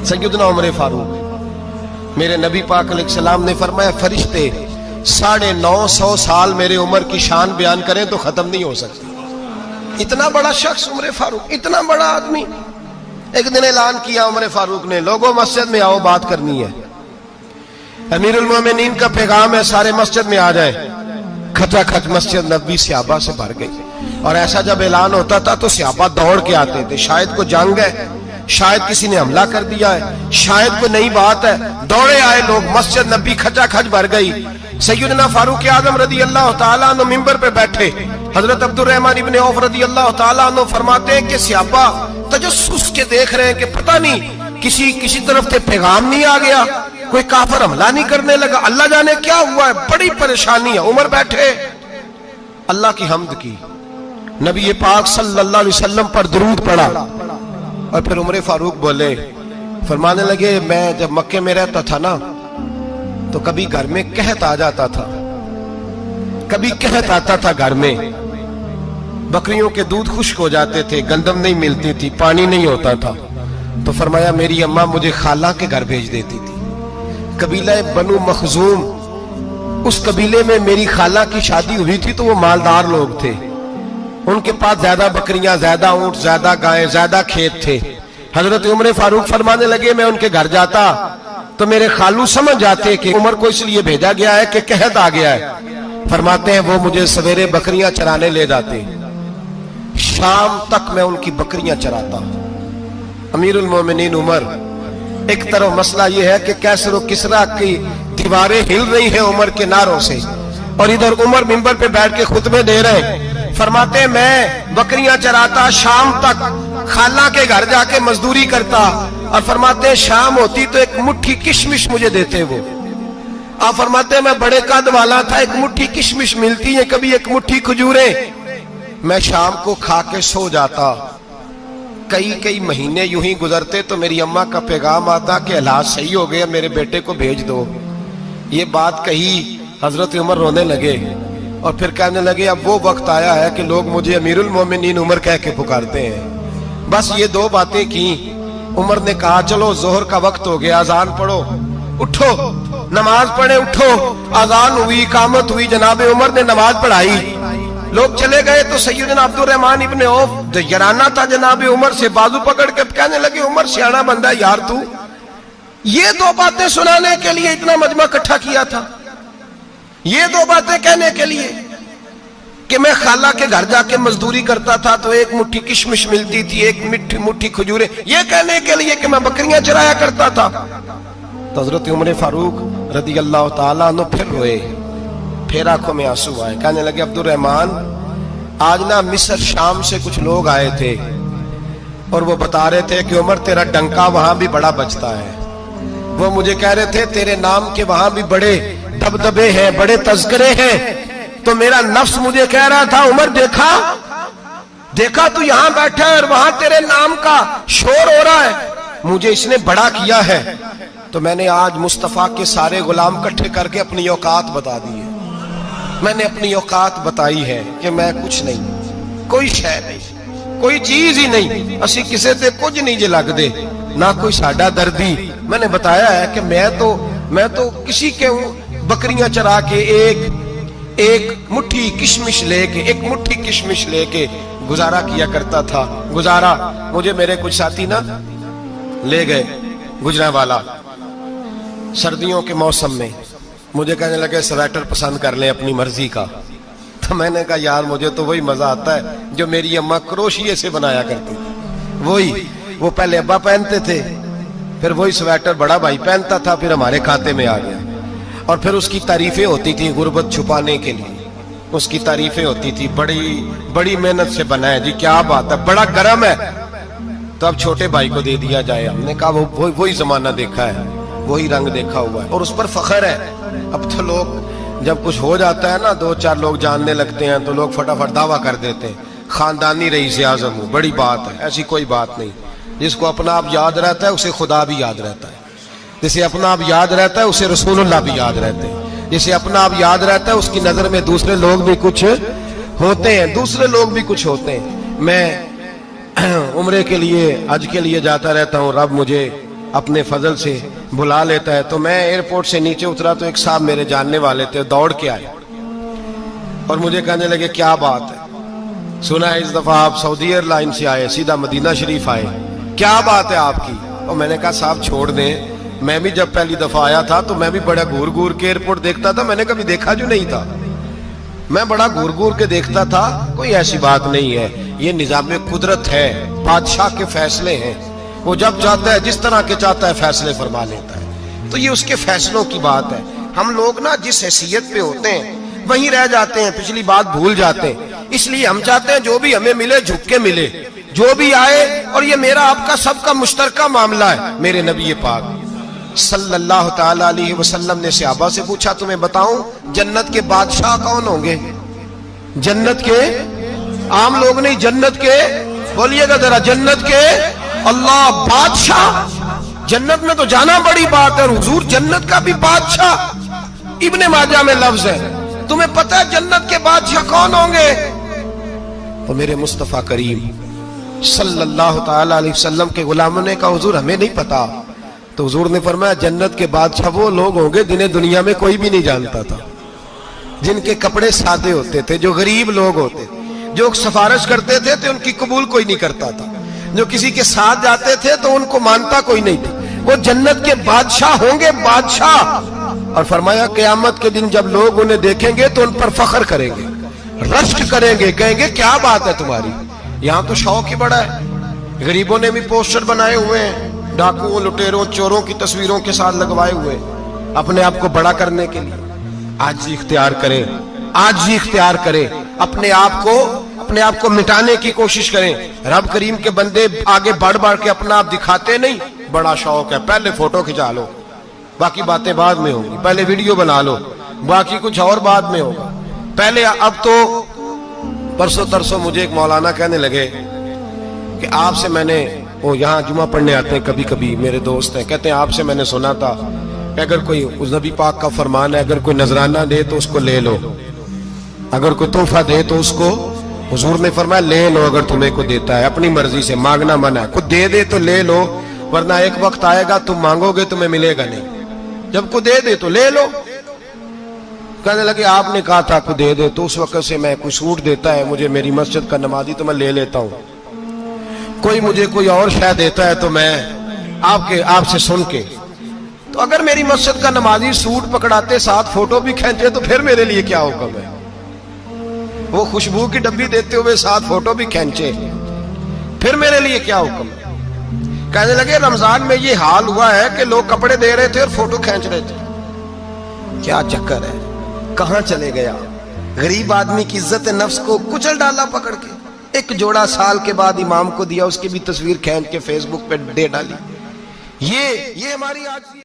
सैयदना उमर फारूक, मेरे नबी पाक अलैहिस्सलाम ने फरमाया फरिश्ते 950 साल मेरे उमर की शान बयान करें तो खत्म नहीं हो सकती। इतना बड़ा शख्स उमर फारूक, इतना बड़ा आदमी। एक दिन ऐलान किया उमर फारूक ने, लोगों मस्जिद में आओ, बात करनी है। अमीरुल मोमिनीन का पैगाम है, सारे मस्जिद में आ जाए। खचाखच मस्जिद नबी सहाबा से भर गई। और ऐसा जब ऐलान होता था तो सहाबा दौड़ के आते थे, शायद कोई जंग है, शायद किसी ने हमला कर दिया है, शायद कोई नई बात है। दौड़े आए लोग, मस्जिद नबी खचाखच भर गई। सैयदना फारूक आजम रदी अल्लाह तआला अन्हु मिंबर पे बैठे। हजरत अब्दुर्रहमान इब्ने औफ रदी अल्लाह तआला अन्हु फरमाते हैं कि सहाबा तजस्सुस के देख रहे हैं कि पता नहीं किसी तरफ से पैगाम नहीं आ गया, कोई काफिर हमला नहीं करने लगा, अल्लाह जाने क्या हुआ है, बड़ी परेशानी है। उमर बैठे, अल्लाह की हम्द की, नबी पाक सल्लल्लाहु अलैहि वसल्लम पर दुरूद पढ़ा। और फिर उमर फारूक बोले, फरमाने लगे, मैं जब मक्के में रहता था ना तो कभी घर में कहत आ जाता था, कभी कहत आता था घर में, बकरियों के दूध खुश्क हो जाते थे, गंदम नहीं मिलती थी, पानी नहीं होता था। तो फरमाया मेरी अम्मा मुझे खाला के घर भेज देती थी। कबीला बनु मखजूम, उस कबीले में मेरी खाला की शादी हुई थी तो वो मालदार लोग थे, उनके पास ज्यादा बकरियां, ज्यादा ऊंट, ज्यादा गायें, ज्यादा खेत थे। हजरत उमर फारूक फरमाने लगे, मैं उनके घर जाता तो मेरे खालू समझ जाते कि उमर को इसलिए भेजा गया है कि कहत आ गया है। फरमाते हैं वो मुझे सवेरे बकरियां चराने ले जाते, शाम तक मैं उनकी बकरियां चराता। अमीरुल मोमिनीन उमर, एक तरफ मसला यह है कि कैसर और किसरा की दीवारें हिल रही हैं उमर के नारों से, और इधर उमर मिंबर पे बैठ के खुतबे दे रहे हैं। फरमाते हैं मैं बकरियां चराता, शाम तक खाला के घर जाके मजदूरी करता, और फरमाते हैं शाम होती तो एक मुट्ठी किशमिश मुझे देते वो। आप फरमाते हैं मैं बड़े कद वाला था, एक मुट्ठी किशमिश मिलती है, कभी एक मुट्ठी खजूरें, मैं शाम को खा के सो जाता। कई महीने यूं ही गुजरते तो मेरी अम्मा का पैगाम आता कि हालात सही हो गए, मेरे बेटे को भेज दो। ये बात कही, हजरत उमर रोने लगे और फिर कहने लगे, अब वो वक्त आया है कि लोग मुझे अमीरुल मोमिनीन उमर कह के पुकारते हैं। बस ये दो बातें की। उमर ने कहा चलो जोहर का वक्त हो गया, अजान पढ़ो, उठो नमाज पढ़े, उठो। अजान हुई, इकामत हुई, जनाबे उमर ने नमाज पढ़ाई, लोग चले गए तो सैयदना अब्दुर्रहमान इब्ने औफ यराना था जनाबे उमर से, बाजू पकड़ के कहने लगे, उमर सियाना बंदा यार तू, ये दो बातें सुनाने के लिए इतना मजमा इकट्ठा किया था, ये दो बातें कहने के लिए कि मैं खाला के घर जाके मजदूरी करता था तो एक मुट्ठी किशमिश मिलती थी, एक मुट्ठी खजूरें, ये कहने के लिए कि मैं बकरियां चराया करता था। तो हजरत उमर फारूक रदी अल्लाह तआला अन्हु फिर रोए, फिर आंखों में आंसू आए। कहने लगे, अब्दुर्रहमान आज ना मिस्र शाम से कुछ लोग आए थे और वो बता रहे थे कि उमर तेरा डंका वहां भी बड़ा बजता है। वो मुझे कह रहे थे तेरे नाम के वहां भी बड़े दबदबे हैं, बड़े तज़किरे हैं। तो मेरा नफ्स मुझे कह रहा था, उमर देखा तू यहां बैठा है और वहां तेरे नाम का शोर हो रहा है, मुझे इसने बड़ा किया है। तो मैंने आज मुस्तफा के सारे गुलाम इकट्ठे करके अपनी औकात बता दी है। मैंने अपनी औकात बताई है कि मैं कुछ नहीं, कोई शय नहीं, कोई चीज ही नहीं, असी किसी से कुछ नहीं जे लगदे, ना कोई साडा दर्दी। मैंने बताया है कि मैं तो किसी के बकरियां चरा के एक मुट्ठी किशमिश लेके गुजारा किया करता था। गुजारा मुझे मेरे कुछ साथी ना ले गए गुजरांवाला, सर्दियों के मौसम में मुझे कहने लगे स्वेटर पसंद कर ले अपनी मर्जी का। तो मैंने कहा यार मुझे तो वही मजा आता है जो मेरी अम्मा क्रोशिये से बनाया करती थी, वही वो पहले अब्बा पहनते थे, फिर वही स्वेटर बड़ा भाई पहनता था, फिर हमारे खाते में आ गया। और फिर उसकी तारीफें होती थी गुर्बत छुपाने के लिए, उसकी तारीफें होती थी, बड़ी मेहनत से बना है जी, क्या बात है, बड़ा गर्म है। तो अब छोटे भाई को दे दिया जाए। हमने कहा वही जमाना देखा है, वही रंग देखा हुआ है और उस पर फख्र है। अब तो लोग जब कुछ हो जाता है ना, 2-4 लोग जानने लगते हैं तो लोग फटाफट दावा कर देते हैं खानदानी रईस आज़म हूं, बड़ी बात है। ऐसी कोई बात नहीं, जिसको अपना आप याद रहता है उसे खुदा भी याद रहता है, जिसे अपना आप याद रहता है उसे रसूलुल्लाह भी याद रहते हैं, जिसे अपना आप याद रहता है उसकी नजर में दूसरे लोग भी कुछ होते हैं, दूसरे लोग भी कुछ होते हैं। मैं उम्रे के लिए, हज के लिए जाता रहता हूँ, रब मुझे اپنے فضل سے بلا لیتا ہے. تو میں ایئرپورٹ سے نیچے اترا تو ایک صاحب میرے جاننے والے تھے, دوڑ کے آئے اور مجھے کہنے لگے کیا بات ہے, سنا ہے اس دفعہ آپ سعودی ایئر لائن سے آئے, سیدھا مدینہ شریف آئے, کیا بات ہے آپ کی؟ اور میں نے کہا صاحب چھوڑ دیں, میں بھی جب پہلی دفعہ آیا تھا تو میں بھی بڑا گور گور کے ایئرپورٹ دیکھتا تھا, میں نے کبھی دیکھا جو نہیں تھا, میں بڑا گور گور کے دیکھتا تھا, کوئی ایسی بات نہیں ہے, یہ نظام قدرت ہے, بادشاہ کے فیصلے ہیں, وہ جب چاہتا ہے جس طرح کے چاہتا ہے فیصلے فرما لیتا ہے, تو یہ اس کے فیصلوں کی بات ہے. ہم لوگ نا جس حیثیت پہ ہوتے ہیں وہیں رہ جاتے ہیں, پچھلی بات بھول جاتے ہیں, اس لیے ہم چاہتے ہیں جو بھی ہمیں ملے جھک کے ملے, جو بھی آئے, اور یہ میرا آپ کا سب کا مشترکہ معاملہ ہے. میرے نبی پاک صلی اللہ تعالی علیہ وسلم نے صحابہ سے پوچھا تمہیں بتاؤں جنت کے بادشاہ کون ہوں گے؟ جنت کے عام لوگ نہیں, جنت کے, بولیے گا ذرا, جنت کے اللہ بادشاہ. جنت میں تو جانا بڑی بات ہے, حضور جنت کا بھی بادشاہ, ابن ماجہ میں لفظ ہے, تمہیں پتہ ہے جنت کے بادشاہ کون ہوں گے؟ تو میرے مصطفیٰ کریم صلی اللہ تعالی علیہ وسلم کے غلاموں نے کہا حضور ہمیں نہیں پتا. تو حضور نے فرمایا جنت کے بادشاہ وہ لوگ ہوں گے جنہیں دنیا میں کوئی بھی نہیں جانتا تھا, جن کے کپڑے سادے ہوتے تھے, جو غریب لوگ ہوتے, جو سفارش کرتے تھے تو ان کی قبول کوئی نہیں کرتا تھا, جو کسی کے ساتھ جاتے تھے تو ان کو مانتا کوئی نہیں تھا, وہ جنت کے بادشاہ ہوں گے, بادشاہ. اور فرمایا قیامت کے دن جب لوگ انہیں دیکھیں گے تو ان پر فخر کریں گے, رشک کریں گے, کہیں گے کیا بات ہے تمہاری. یہاں تو شوق ہی بڑا ہے, غریبوں نے بھی پوسٹر بنائے ہوئے ہیں, ڈاکوؤں, لٹیروں, چوروں کی تصویروں کے ساتھ لگوائے ہوئے, اپنے آپ کو بڑا کرنے کے لیے. عاجزی اختیار کریں, عاجزی اختیار کریں, اپنے آپ کو مٹانے کی کوشش کریں. رب کریم کے بندے آگے بڑھ بڑھ کے اپنا آپ دکھاتے نہیں, بڑا شوق ہے, پہلے فوٹو کھچا لو, باقی باتیں بعد میں ہوں گی, پہلے ویڈیو بنا لو, باقی کچھ اور بعد میں ہوگا. پہلے اب تو پرسوں ترسوں مجھے ایک مولانا کہنے لگے کہ آپ سے میں نے, وہ یہاں جمعہ پڑھنے آتے ہیں کبھی کبھی, میرے دوست ہیں, کہتے ہیں آپ سے میں نے سنا تھا کہ اگر کوئی نبی پاک کا فرمان ہے, اگر کوئی نذرانہ دے تو اس کو لے لو, اگر کوئی تحفہ دے تو اس کو, حضور نے فرمایا لے لو اگر تمہیں کو دیتا ہے, اپنی مرضی سے, مانگنا منع ہے, کوئی دے دے تو لے لو, ورنہ ایک وقت آئے گا تم مانگو گے تمہیں ملے گا نہیں, جب کوئی دے دے تو لے لو. کہنے لگے آپ نے کہا تھا کوئی دے دے, تو اس وقت سے میں, کوئی سوٹ دیتا ہے مجھے میری مسجد کا نمازی تو میں لے لیتا ہوں, کوئی مجھے کوئی اور شے دیتا ہے تو میں آپ سے سن کے, تو اگر میری مسجد کا نمازی سوٹ پکڑاتے ساتھ فوٹو بھی کھینچے تو پھر میرے لیے کیا حکم ہے, وہ خوشبو کی ڈبی دیتے ہوئے ساتھ فوٹو بھی کھینچے, پھر میرے لیے کیا حکم ہے. کہنے لگے رمضان میں یہ حال ہوا ہے کہ لوگ کپڑے دے رہے تھے اور فوٹو کھینچ رہے تھے, کیا چکر ہے, کہاں چلے گیا. غریب آدمی کی عزت نفس کو کچل ڈالا پکڑ کے, ایک جوڑا سال کے بعد امام کو دیا, اس کی بھی تصویر کھینچ کے فیس بک پہ دے ڈالی. یہ ہماری آج